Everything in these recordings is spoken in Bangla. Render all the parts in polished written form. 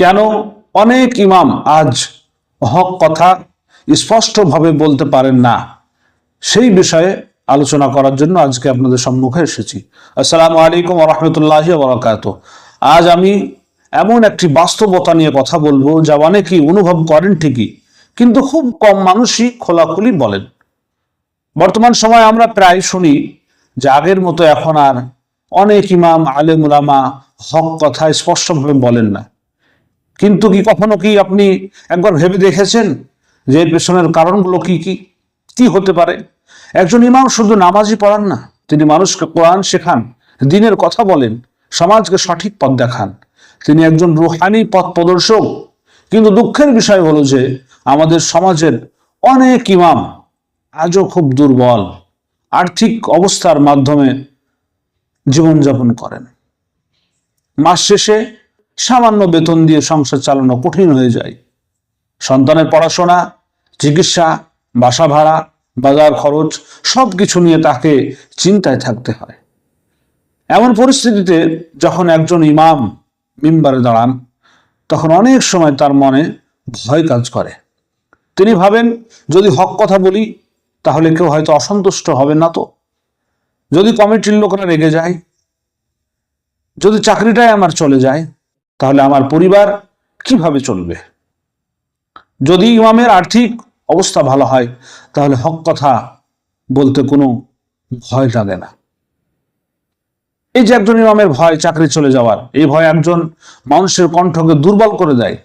কেন অনেক ইমাম আজ হক কথা স্পষ্টভাবে বলতে পারেন না, সেই বিষয়ে আলোচনা করার জন্য আজকে আপনাদের সম্মুখে এসেছি। আসসালামু আলাইকুম ওয়া রাহমাতুল্লাহি ওয়া বারাকাতুহু। আজ আমি এমন একটি বাস্তবতা নিয়ে কথা বলবো যা অনেকেই অনুভব করেন ঠিকই, কিন্তু খুব কম মানুষই খোলাখুলি বলেন। বর্তমান সময়ে আমরা প্রায় শুনি যে আগের মতো এখন আর অনেক ইমাম আলেম উলামা হক কথা স্পষ্টভাবে বলেন না। কিন্তু কখনো কি আপনি একবার ভেবে দেখেছেন যে এর পেছনের কারণগুলো কি কি কি হতে পারে? একজন ইমাম শুধু নামাজই পড়ান না, তিনি মানুষকে কোরআন শেখান, দ্বীনের কথা বলেন, সমাজকে সঠিক পথ দেখান। তিনি একজন রুহানি পথ প্রদর্শক। কিন্তু দুঃখের বিষয় হলো যে আমাদের সমাজের অনেক ইমাম আজও খুব দুর্বল, আর্থিক অবস্থার মাধ্যমে জীবনযাপন করেন। মাস শেষে সামান্য বেতন দিয়ে সংসার চালানো কঠিন হয়ে যায়। সন্তানের পড়াশোনা, চিকিৎসা, বাসা ভাড়া, বাজার খরচ সবকিছু নিয়ে তাকে চিন্তায় থাকতে হয়। এমন পরিস্থিতিতে যখন একজন ইমাম মিম্বারে দাঁড়ান, তখন অনেক সময় তার মনে ভয় কাজ করে। তিনি ভাবেন, যদি হক কথা বলি তাহলে কেউ হয়তো অসন্তুষ্ট হবে না তো? যদি কমিটির লোকরা রেগে যায়, যদি চাকরিটাই আমার চলে যায়, তাহলে আমার পরিবার কিভাবে চলবে? যদি ইমামের আর্থিক অবস্থা ভালো হয়, তাহলে হক কথা বলতে কোনো ভয় লাগে না। এই যে একজন ইমামের ভয় চাকরি চলে যাওয়ার, এই ভয় একজন মানুষের কণ্ঠকে দুর্বল করে দেয়।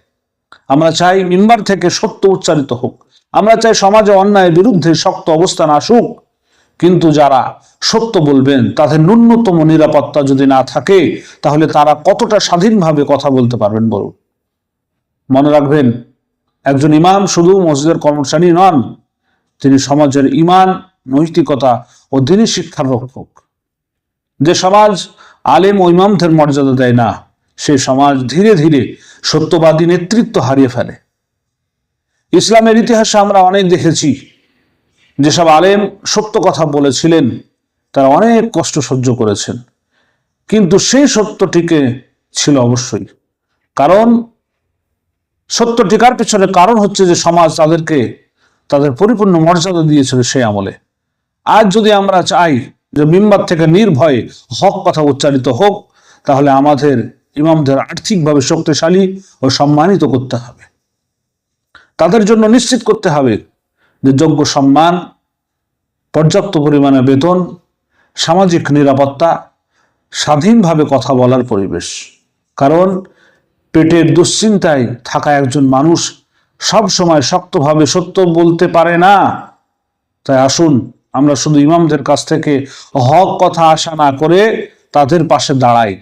আমরা চাই মিম্বার থেকে সত্য উচ্চারিত হোক, আমরা চাই সমাজে অন্যায়ের বিরুদ্ধে শক্ত অবস্থান আসুক। কিন্তু যারা সত্য বলবেন তাদের ন্যূনতম নিরাপত্তা যদি না থাকে, তাহলে তারা কতটা স্বাধীনভাবে কথা বলতে পারবেন বলুন? মনে রাখবেন, একজন ইমাম শুধু মসজিদের কর্মচারী নন, তিনি সমাজের ঈমান, নৈতিকতা ও দ্বীনি শিক্ষার রক্ষক। যে সমাজ আলেম ও ইমামদের মর্যাদা দেয় না, সেই সমাজ ধীরে ধীরে সত্যবাদী নেতৃত্ব হারিয়ে ফেলে। ইসলামের ইতিহাসে আমরা অনেক দেখেছি যেসব আলেম সত্য কথা বলেছিলেন তারা অনেক কষ্ট সহ্য করেছেন, কিন্তু সেই সত্য টিকে ছিল অবশ্যই। কারণ সত্য টিকার পেছনে কারণ হচ্ছে যে সমাজ তাদেরকে তাদের পরিপূর্ণ মর্যাদা দিয়েছিল সেই আমলে। আজ যদি আমরা চাই যে মিম্বার থেকে নির্ভয়ে হক কথা উচ্চারিত হোক, তাহলে আমাদের ইমামদের আর্থিকভাবে শক্তিশালী ও সম্মানিত করতে হবে। তাদের জন্য নিশ্চিত করতে হবে যে যোগ্য সম্মান, পর্যাপ্ত পরিমাণে বেতন, সামাজিক নিরাপত্তা, স্বাধীনভাবে কথা বলার পরিবেশ। কারণ পেটের দুশ্চিন্তায় থাকা একজন মানুষ সব সময় শক্তভাবে সত্য বলতে পারে না। তাই আসুন আমরা শুধু ইমামদের কাছ থেকে হক কথা আশা না করে তাদের পাশে দাঁড়াই,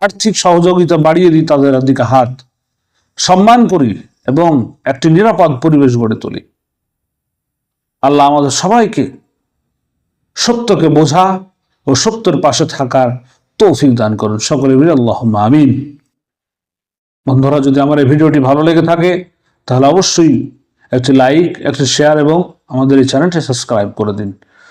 আর্থিক সহযোগিতা বাড়িয়ে দিই, তাদের দিকে হাত সম্মান করি এবং একটি নিরাপদ পরিবেশ গড়ে তুলি। আল্লাহ আমাদের সবাইকে সত্যকে বোঝা ও সত্যের পাশে থাকার তৌফিক দান করুন। সকলে বলি আল্লাহুম্মা আমিন। বন্ধুরা, যদি আমার এই ভিডিওটি ভালো লেগে থাকে তাহলে অবশ্যই একটি লাইক, একটি শেয়ার এবং আমাদের এই চ্যানেলটি সাবস্ক্রাইব করে দিন।